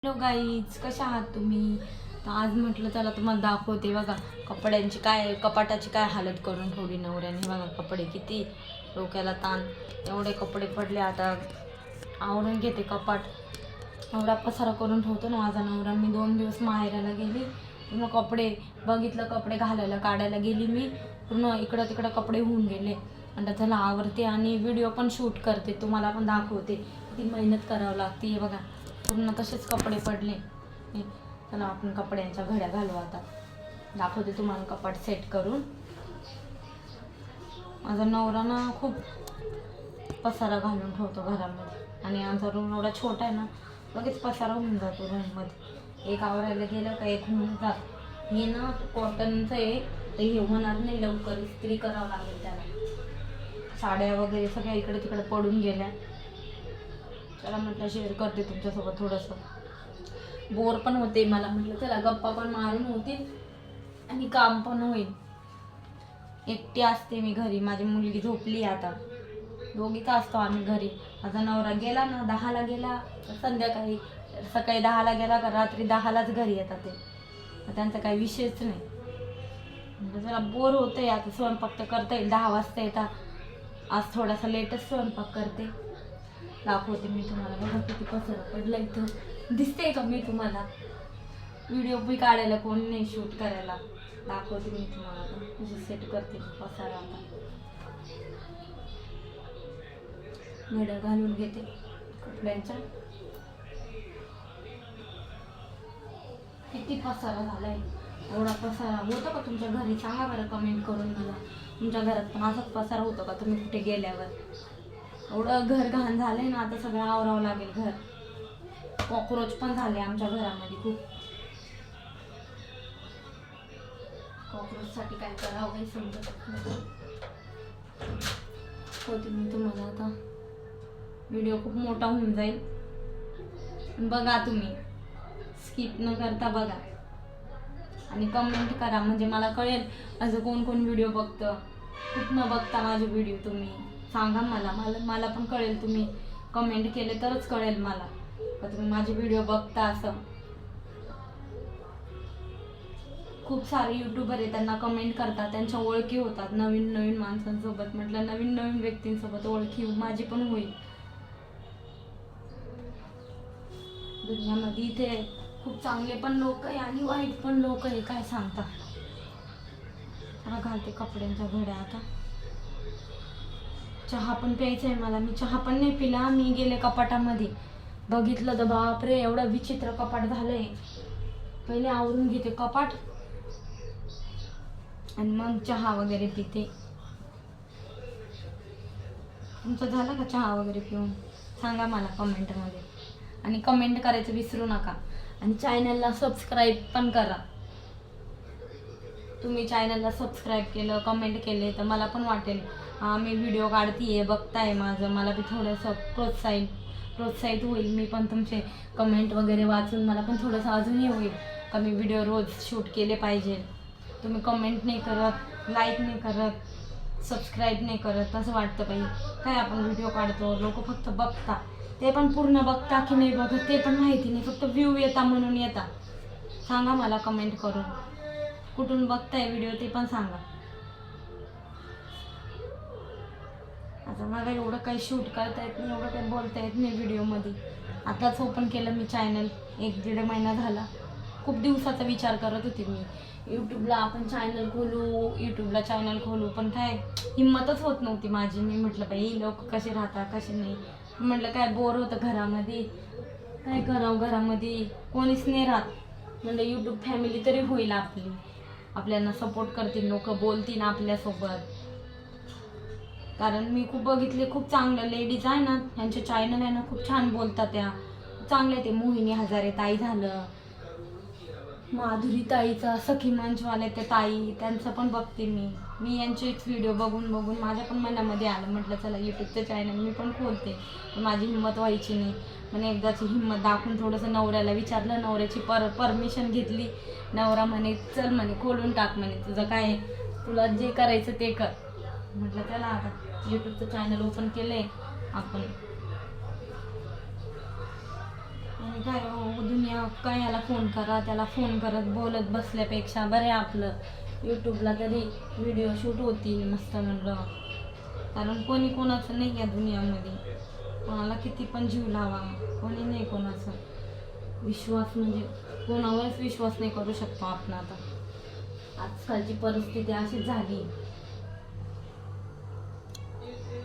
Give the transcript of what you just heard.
Hello guys, कशा आहात तुम्ही? तर आज म्हटलं चला तुम्हाला दाखवते. बघा कपड्यांची कपाटाची काय हालत करून ठेवली नवऱ्याने. बघा कपडे किती डोक्याला ताण, एवढे कपडे पडले. आता आवरून घेते कपाट. एवढा पसारा करून ठेवतो ना माझा नवरा. मी 2 दिवस माहेराला गेली, पूर्ण कपडे बघितलं, कपडे घालायला काढायला गेली मी, पूर्ण इकडं तिकडं कपडे होऊन गेले. आणि त्याला आवरते आणि व्हिडिओ पण शूट करते, तुम्हाला पण दाखवते किती मेहनत करावं लागते. हे बघा पूर्ण तसेच कपडे पडले. चला आपण कपड्यांच्या घड्या घालू. आता दाखवते तुम्हाला कपाट सेट करून. माझा नवरा ना खूप पसारा घालून ठेवतो घरामध्ये, आणि आमचा रूम एवढा छोटा आहे ना, लगेच पसारा होऊन जातो रूममध्ये. एक आवरायला गेलं का एक होऊन जात. हे ना कॉटनचं आहे, तर हे होणार नाही लवकर, इस्त्री करावं लागेल त्याला. साड्या वगैरे सगळ्या इकडे तिकडे पडून गेल्या. चला म्हटलं शेअर करते तुमच्यासोबत. थोडंसं बोर पण होते मला, म्हटलं चला गप्पा पण मारून होतील आणि काम पण होईल. एकटी असते मी घरी, माझी मुलगी झोपली आता, दोघीच असतो आम्ही घरी. माझा नवरा गेला ना 10ला गेला तर संध्याकाळी, सकाळी 10ला गेला का रात्री 10लाच घरी येतात ते. त्यांचा काही विषयच नाही. म्हणजे जरा बोर होतंय. आता स्वयंपाक तर करता येईल, 10 वाजता येतात. आज थोडासा लेटच स्वयंपाक करते. दाखवते मी तुम्हाला. बघा किती पसारा पडला इथं, दिसते का मी तुम्हाला? व्हिडिओ बी काढायला कोण नाही, शूट करायला. दाखवते मी तुम्हाला कशी सेट करते पसारा. आता घड्या घालून घेते कपड्यांच्या. किती पसारा झालाय. एवढा पसारा होतो का तुमच्या घरी? सांगा बरं कमेंट करून मला. तुमच्या घरात पण असाच पसारा होतो का तुम्ही कुठे गेल्यावर? एवढं घर घाण झालंय ना, आता सगळं आवरावं लागेल घर. कॉक्रोच पण झाले आमच्या घरामध्ये खूप. कॉक्रोचसाठी काय करावं काही समजत नाही. होते मी तुम्हाला. आता व्हिडिओ खूप मोठा होऊन जाईल, बघा तुम्ही, स्किप न करता बघा आणि कमेंट करा, म्हणजे मला कळेल असं कोण कोण व्हिडिओ बघतं, कुठनं बघता माझे व्हिडिओ. तुम्ही सांगा मला, मला पण कळेल. तुम्ही कमेंट केले तरच कळेल मला का तुम्ही माझे व्हिडिओ बघता. असं खूप सारे यूट्यूबर आहे, त्यांना कमेंट करतात, त्यांच्या ओळखी होतात नवीन नवीन माणसांसोबत. म्हटलं नवीन नवीन व्यक्तींसोबत ओळखी माझी पण होईल दुनियामध्ये. इथे खूप चांगले पण लोक आहे आणि वाईट पण लोक आहे, काय सांगता. मला घालते कपड्यांच्या घड्या. आता चहा पण प्यायचा आहे मला. मी चहा पण नाही पिला. मी गेले कपाटामध्ये, बघितलं तर बापरे एवढं विचित्र कपाट झालंय. पहिले आवरून घेते कपाट आणि मग चहा वगैरे पिते. तुमचं झालं का चहा वगैरे पिऊन? सांगा मला कमेंटमध्ये, आणि कमेंट करायचं विसरू नका. आणि चॅनलला सबस्क्राईब पण करा. तुम्ही चॅनलला सबस्क्राईब केलं, कमेंट केले तर मला पण वाटेल मी व्हिडिओ काढतीये, बघताय माझं, मला बी थोडंसं प्रोत्साहित होईल. मी पण तुमचे कमेंट वगैरे वाचून मला पण थोडंसं अजूनही होईल का मी व्हिडिओ रोज शूट केले पाहिजे. तुम्ही कमेंट नाही करत, लाईक नाही करत, सबस्क्राईब नाही करत, असं वाटतं पाहिजे काय आपण व्हिडिओ काढतो, लोक फक्त बघता. ते पण पूर्ण बघता की नाही बघत ते पण माहिती नाही, फक्त व्ह्यू येता म्हणून येता. सांगा मला कमेंट करून कुठून बघताय व्हिडिओ ते पण सांगा. आता मला एवढं काही शूट करता येत नाही, एवढं काही बोलता येत नाही व्हिडिओमध्ये. आताच ओपन केलं मी चॅनल, 1-1.5 महिना झाला. खूप दिवसाचा विचार करत होते मी यूट्यूबला आपण यूट्यूबला चॅनल खोलू, पण काय हिंमतच होत नव्हती माझी. मी म्हटलं बाई लोक कसे राहतात कसे नाही. म्हटलं काय बोर होतं घरामध्ये, काय करावं घरामध्ये कोणीच नाही राहत. म्हटलं यूट्यूब फॅमिली तरी होईल आपली, आपल्याला सपोर्ट करतील लोक, बोलतील आपल्यासोबत. कारण मी खूप बघितले, खूप चांगलं लेडीज आहे ना त्यांचे चॅनल आहे ना, खूप छान बोलतात त्या, चांगले. ते मोहिनी हजारे ताई झालं, माधुरी ताईचा सखी मंचवाले ते ताई, त्यांचं पण बघते मी यांचेच व्हिडिओ बघून बघून माझ्या पण मनामध्ये आलं. म्हटलं चला यूट्यूबचं चॅनल मी पण खोलते. पण माझी हिंमत व्हायची नाही. पण एकदाची हिंमत दाखवून थोडंसं नवऱ्याला विचारलं, नवऱ्याची परमिशन घेतली. नवरा म्हणे चल म्हणे खोलून टाक म्हणे, तुझं काय तुला जे करायचं ते कर. म्हटलं चला आता यूट्यूबचं चॅनल ओपन केलंय आपण. आणि काय दुनिया काय याला फोन करा त्याला फोन करत बोलत बसल्यापेक्षा बरे आपलं यूट्यूबला तरी व्हिडिओ शूट होतील मस्त म्हणलं. कारण कोणी कोणाचं नाही या दुनियामध्ये, कोणाला किती पण जीव लावा कोणी नाही कोणाचं. विश्वास म्हणजे कोणावरच विश्वास नाही करू शकतो आपण. आता आजकालची परिस्थिती अशी झाली